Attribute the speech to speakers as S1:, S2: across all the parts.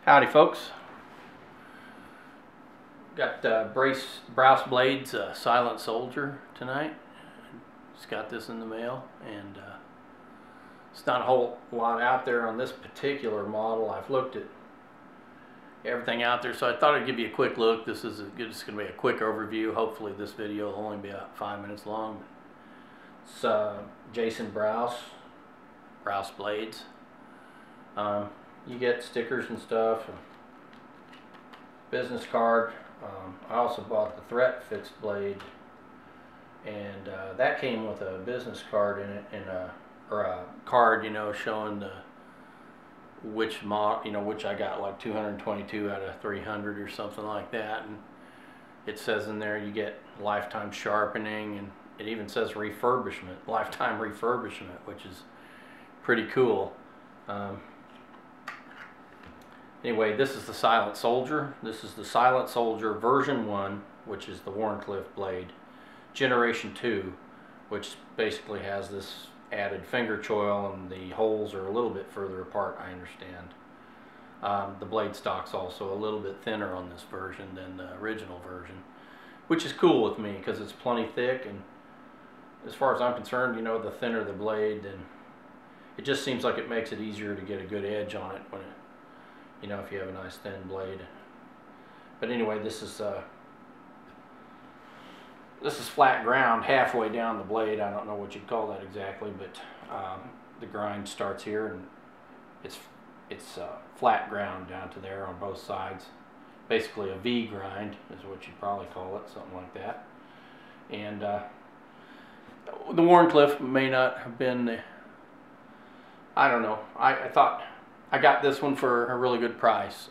S1: Howdy folks. Got Brous Blades Silent Soldier tonight. Just got this in the mail, and it's not a whole lot out there on this particular model. I've looked at everything out there, so I thought I'd give you a quick look. This is just going to be a quick overview. Hopefully this video will only be about 5 minutes long. It's Jason Brous Blades. You get stickers and stuff, and business card. I also bought the Threat Fixed blade, and that came with a business card in it, and or a card, showing the which which I got, like 222 out of 300 or something like that. And it says in there you get lifetime sharpening, and it even says refurbishment, lifetime refurbishment, which is pretty cool. Anyway, this is the Silent Soldier. This is the Silent Soldier version 1, which is the Wharncliffe blade. Generation 2, which basically has this added finger choil, and the holes are a little bit further apart, I understand. The blade stock's also a little bit thinner on this version than the original version, which is cool with me because it's plenty thick, and as far as I'm concerned, the thinner the blade, then it just seems like it makes it easier to get a good edge on it when it, if you have a nice thin blade. But anyway, this is flat ground halfway down the blade. I don't know what you'd call that exactly, but the grind starts here, and it's flat ground down to there on both sides. Basically a V grind is what you'd probably call it, something like that. And the Wharncliffe may not have been I don't know. I thought I got this one for a really good price,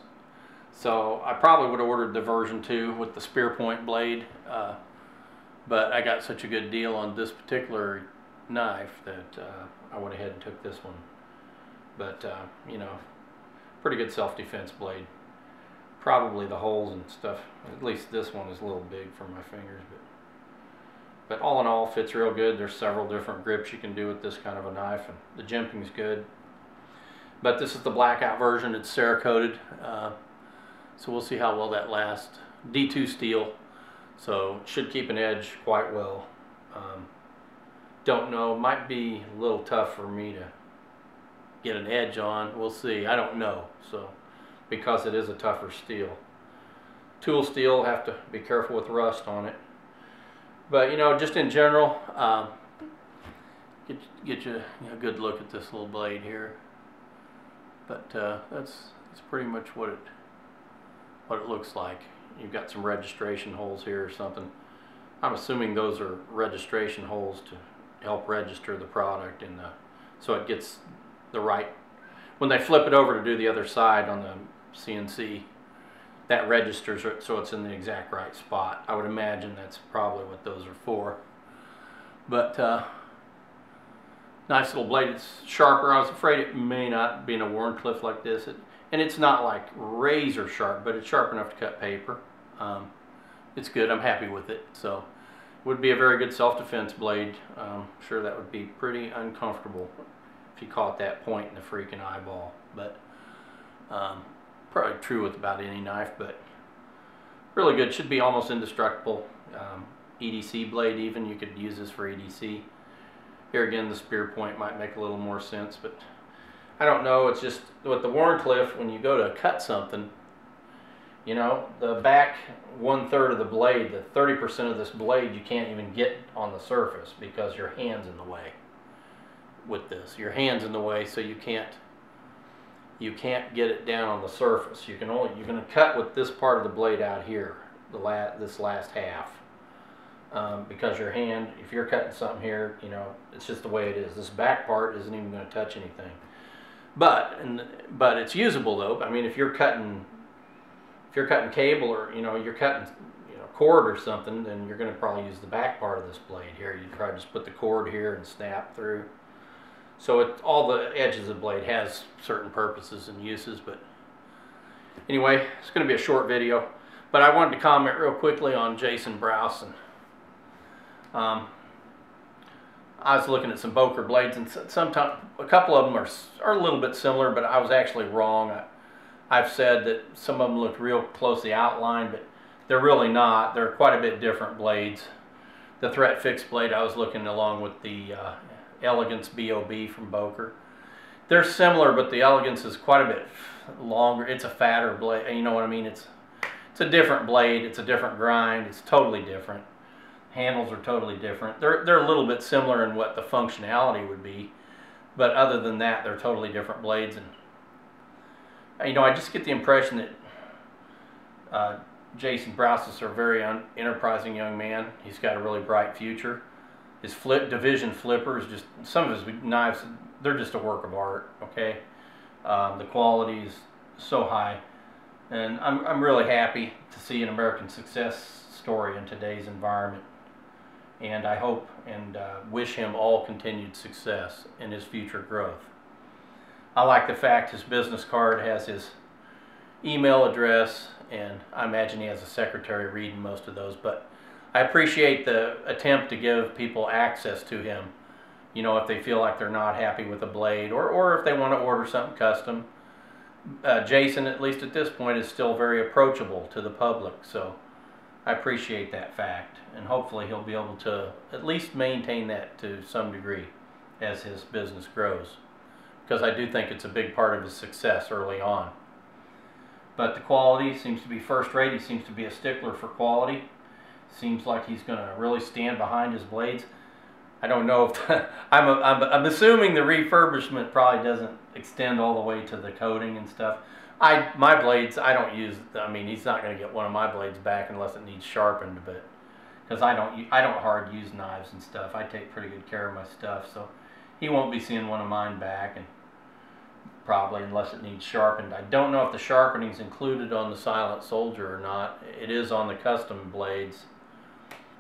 S1: so I probably would have ordered the version 2 with the spear point blade, but I got such a good deal on this particular knife that I went ahead and took this one. But pretty good self-defense blade. Probably the holes and stuff, at least this one is a little big for my fingers, but all in all, fits real good. There's several different grips you can do with this kind of a knife, and the jimping's good. But this is the blackout version. It's Cerakoted, so we'll see how well that lasts. D2 steel, so it should keep an edge quite well. Don't know, might be a little tough for me to get an edge on. We'll see. I don't know, so because it is a tougher steel. Tool steel, have to be careful with rust on it. But just in general, get you a good look at this little blade here. But that's pretty much what it looks like. You've got some registration holes here or something. I'm assuming those are registration holes to help register the product, and so it gets the right. When they flip it over to do the other side on the CNC, that registers it so it's in the exact right spot. I would imagine that's probably what those are for. But nice little blade. It's sharper. I was afraid it may not be in a Wharncliffe like this. And it's not like razor sharp, but it's sharp enough to cut paper. It's good. I'm happy with it. So it would be a very good self-defense blade. I'm sure that would be pretty uncomfortable if you caught that point in the freaking eyeball. But probably true with about any knife, but really good. Should be almost indestructible. EDC blade even. You could use this for EDC. Here again, the spear point might make a little more sense, but I don't know. It's just with the Wharncliffe, when you go to cut something, the back 1/3 of the blade, the 30% of this blade, you can't even get on the surface because your hand's in the way. With this, your hand's in the way, so you can't get it down on the surface. You're going to cut with this part of the blade out here, this last half. Because your hand, if you're cutting something here, it's just the way it is. This back part isn't even going to touch anything. But it's usable though. I mean, if you're cutting cable, or you're cutting cord or something, then you're going to probably use the back part of this blade here. You probably just put the cord here and snap through. So all the edges of the blade has certain purposes and uses. But anyway, it's going to be a short video. But I wanted to comment real quickly on Jason Brous. And I was looking at some Boker blades, and sometimes a couple of them are a little bit similar, but I was actually wrong. I've said that some of them look real closely outlined, but they're really not. They're quite a bit different blades. The Threat Fix blade I was looking along with the Elegance BOB from Boker. They're similar, but the Elegance is quite a bit longer. It's a fatter blade. You know what I mean? It's a different blade. It's a different grind. It's totally different. Handles are totally different. They're a little bit similar in what the functionality would be, but other than that, they're totally different blades. And you know, I just get the impression that Jason Brous is a very enterprising young man. He's got a really bright future. His division flipper is just, some of his knives, they're just a work of art. Okay, the quality is so high, and I'm really happy to see an American success story in today's environment. And I hope and wish him all continued success in his future growth. I like the fact his business card has his email address, and I imagine he has a secretary reading most of those, but I appreciate the attempt to give people access to him. You know, if they feel like they're not happy with a blade, or if they want to order something custom. Jason, at least at this point, is still very approachable to the public, so I appreciate that fact, and hopefully he'll be able to at least maintain that to some degree as his business grows, because I do think it's a big part of his success early on. But the quality seems to be first rate. He seems to be a stickler for quality. Seems like he's going to really stand behind his blades. I don't know if I'm assuming the refurbishment probably doesn't extend all the way to the coating and stuff. My blades, I don't use, I mean, he's not going to get one of my blades back unless it needs sharpened, but because I don't hard use knives and stuff. I take pretty good care of my stuff, so he won't be seeing one of mine back, and probably unless it needs sharpened. I don't know if the sharpening is included on the Silent Soldier or not. It is on the custom blades.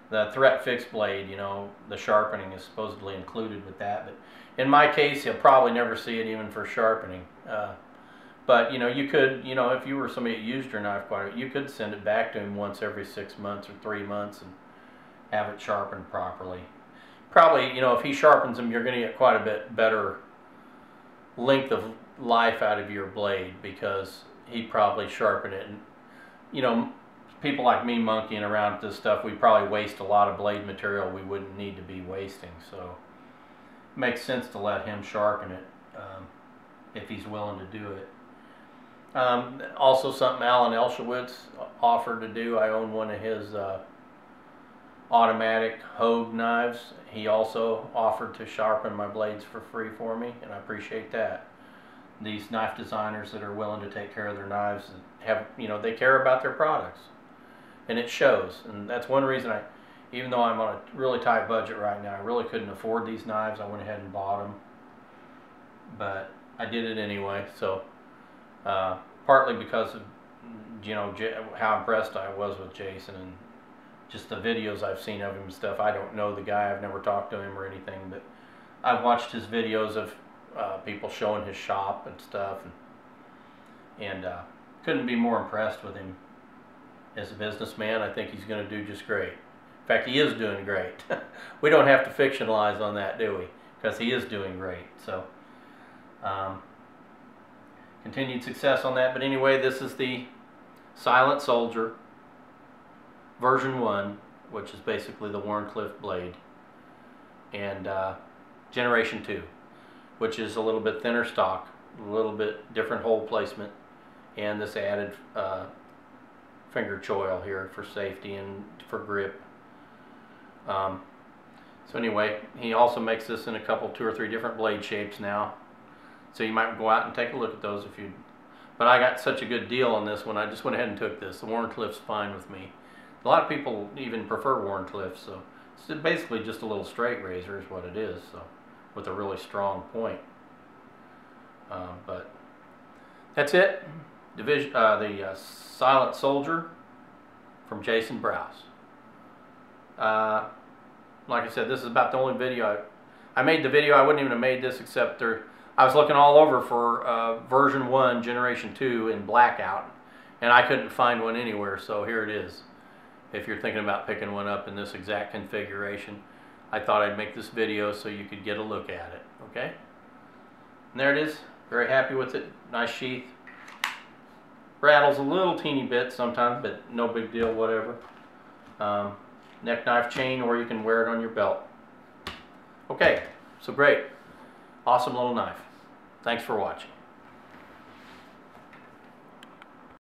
S1: The Threat Fix blade, you know, the sharpening is supposedly included with that, but in my case, he'll probably never see it even for sharpening. But, you know, you could, you know, if you were somebody that used your knife quite a bit, you could send it back to him once every 6 months or 3 months and have it sharpened properly. Probably, you know, if he sharpens them, you're going to get quite a bit better length of life out of your blade, because he'd probably sharpen it. And, you know, people like me monkeying around with this stuff, we probably waste a lot of blade material we wouldn't need to be wasting. So it makes sense to let him sharpen it if he's willing to do it. Also something Alan Elshowitz offered to do. I own one of his automatic Hogue knives. He also offered to sharpen my blades for free for me, and I appreciate that. These knife designers that are willing to take care of their knives and have, you know, they care about their products, and it shows. And that's one reason even though I'm on a really tight budget right now, I really couldn't afford these knives. I went ahead and bought them, but I did it anyway. So partly because of, you know, how impressed I was with Jason and just the videos I've seen of him and stuff. I don't know the guy, I've never talked to him or anything, but I've watched his videos of people showing his shop and stuff, and couldn't be more impressed with him as a businessman. I think he's going to do just great. In fact, he is doing great. We don't have to fictionalize on that, do we? Because he is doing great. So continued success on that. But anyway, this is the Silent Soldier version 1, which is basically the Wharncliffe blade, and generation 2, which is a little bit thinner stock, a little bit different hole placement, and this added finger choil here for safety and for grip. So anyway, he also makes this in a couple, 2 or 3 different blade shapes now. So you might go out and take a look at those if you. But I got such a good deal on this one, I just went ahead and took this. The Wharncliffe's fine with me. A lot of people even prefer Wharncliffe, so it's basically just a little straight razor is what it is, so with a really strong point. But that's it. The Silent Soldier from Jason Brous. Like I said, this is about the only video I made. The video, I wouldn't even have made this except I was looking all over for version 1 generation 2 in blackout, and I couldn't find one anywhere, so here it is. If you're thinking about picking one up in this exact configuration, I thought I'd make this video so you could get a look at it. Okay, and there it is. Very happy with it. Nice sheath. Rattles a little teeny bit sometimes, but no big deal, whatever. Neck knife chain, or you can wear it on your belt. Okay, so great. Awesome little knife. Thanks for watching.